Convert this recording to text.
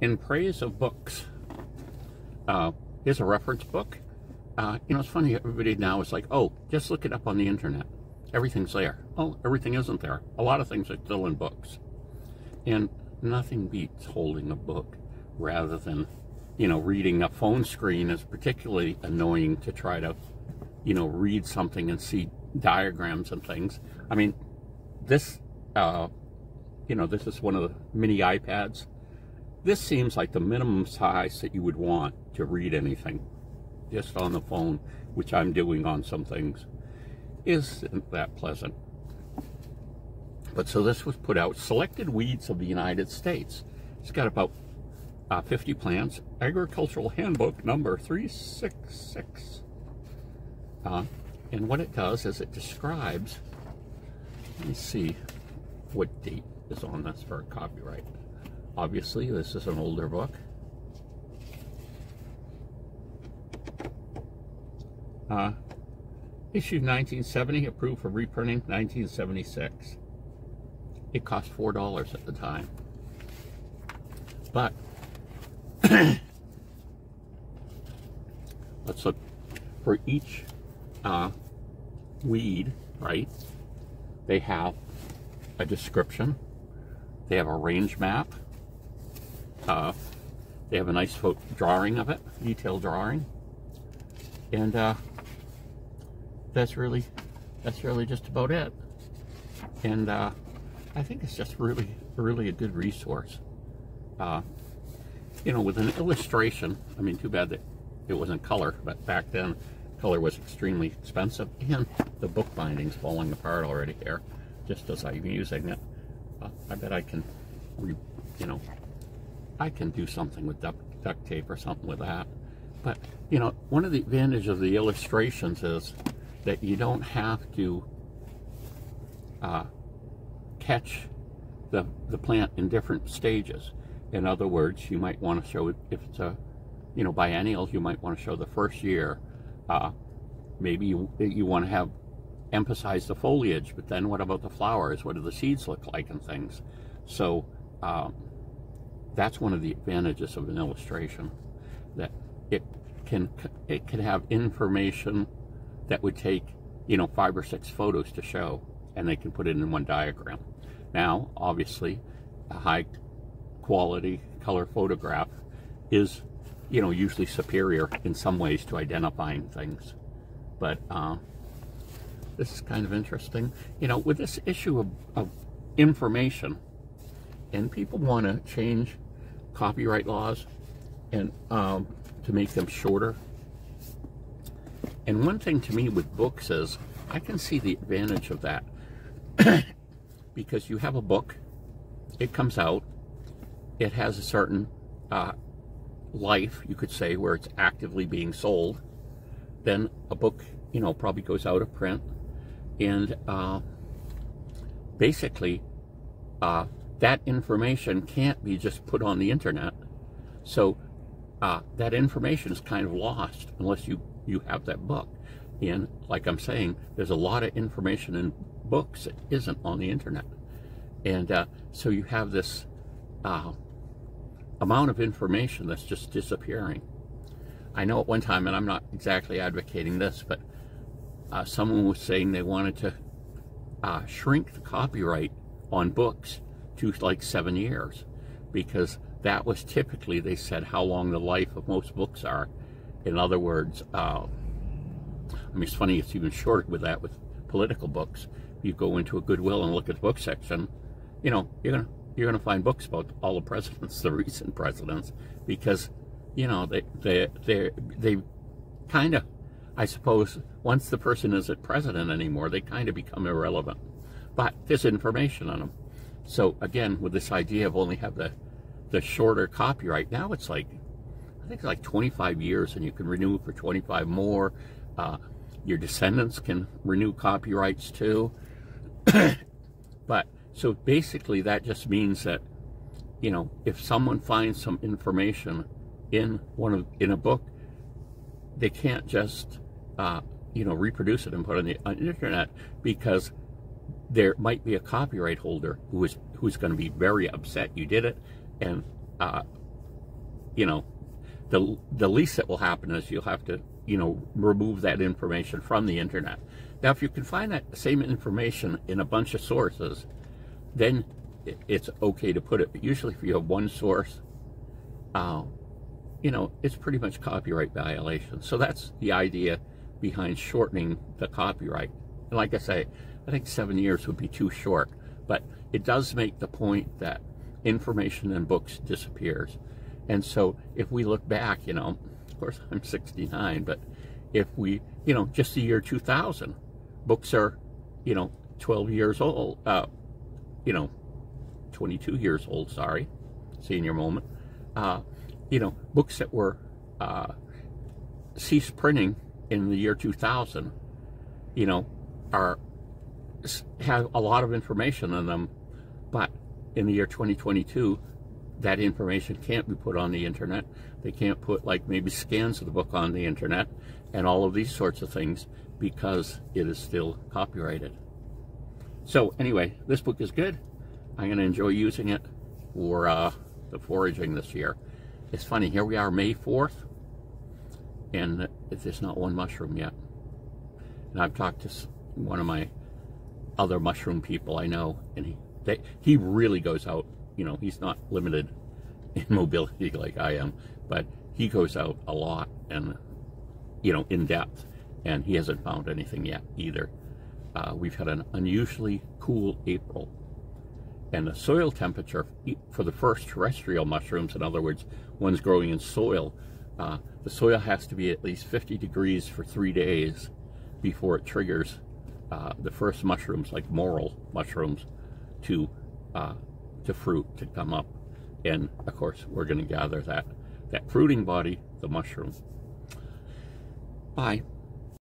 In Praise of Books. Here's a reference book. You know, it's funny, everybody now is like, oh, just look it up on the internet. Everything's there. Oh, everything isn't there. A lot of things are still in books. And nothing beats holding a book rather than, you know, reading a phone screen is particularly annoying to try to, you know, read something and see diagrams and things. I mean, this, you know, this is one of the mini iPads. This seems like the minimum size that you would want to read anything just on the phone, which I'm doing on some things. Isn't that pleasant? But so this was put out, Selected Weeds of the United States. It's got about 50 plants, Agricultural Handbook number 366. And what it does is it describes, let me see what date is on this for copyright. Obviously, this is an older book. Issued 1970, approved for reprinting 1976. It cost $4 at the time. But let's look for each weed, right? They have a description. They have a range map. They have a nice drawing of it, detailed drawing. And that's really just about it. And I think it's just really a good resource. You know, with an illustration, I mean, too bad that it wasn't color, but back then color was extremely expensive, and the book binding's falling apart already here, just as I'm using it. I bet I can, you know, I can do something with duct tape or something with that. But, you know, one of the advantages of the illustrations is that you don't have to catch the plant in different stages. In other words, you might want to show it, if it's a, you know, biennial, you might want to show the first year. Maybe you want to emphasize the foliage, but then what about the flowers? What do the seeds look like and things? So that's one of the advantages of an illustration, that it can have information that would take, you know, 5 or 6 photos to show, and they can put it in one diagram. Now, obviously, a high quality color photograph is, you know, usually superior in some ways to identifying things. But this is kind of interesting. You know, with this issue of information, and people want to change copyright laws and to make them shorter. And one thing to me with books is, I can see the advantage of that. Because you have a book, it comes out, it has a certain life, you could say, where it's actively being sold. Then a book, you know, probably goes out of print, and basically that information can't be just put on the internet. So that information is kind of lost unless you have that book. And like I'm saying, there's a lot of information in books that isn't on the internet. And so you have this amount of information that's just disappearing. I know at one time, and I'm not exactly advocating this, but someone was saying they wanted to shrink the copyright on books to like 7 years, because that was typically, they said, how long the life of most books are. In other words, I mean, it's funny, it's even short with that with political books. You go into a Goodwill and look at the book section, you know, you're gonna find books about all the presidents, the recent presidents, because, you know, they kind of, I suppose, once the person isn't president anymore, they kind of become irrelevant. But there's information on them. So again, with this idea of only have the shorter copyright, now it's like, I think it's like 25 years, and you can renew for 25 more. Your descendants can renew copyrights too. But so basically that just means that, you know, if someone finds some information in a book, they can't just you know, reproduce it and put it on the internet, because there might be a copyright holder who's going to be very upset you did it, and you know, the least that will happen is you'll have to, you know, remove that information from the internet. Now, if you can find that same information in a bunch of sources, then it's okay to put it. But usually if you have one source, you know, it's pretty much copyright violation. So that's the idea behind shortening the copyright. And like I say, I think 7 years would be too short, but it does make the point that information in books disappears. And so if we look back, you know, of course I'm 69, but if we, you know, just the year 2000, books are, you know, 12 years old, you know, 22 years old, sorry, senior moment. You know, books that were ceased printing in the year 2000, you know, have a lot of information in them, but in the year 2022, that information can't be put on the internet. They can't put, like, maybe scans of the book on the internet and all of these sorts of things because it is still copyrighted. So anyway, this book is good. I'm going to enjoy using it for the foraging this year. It's funny, here we are May 4th, and there's not one mushroom yet. And I've talked to one of my other mushroom people I know, and he really goes out. You know, he's not limited in mobility like I am, but he goes out a lot and, you know, in depth, and he hasn't found anything yet either. We've had an unusually cool April, and the soil temperature for the first terrestrial mushrooms, in other words, ones growing in soil, the soil has to be at least 50 degrees for 3 days before it triggers the first mushrooms, like morel mushrooms, to fruit, to come up. And of course we're going to gather that fruiting body, the mushroom. Bye.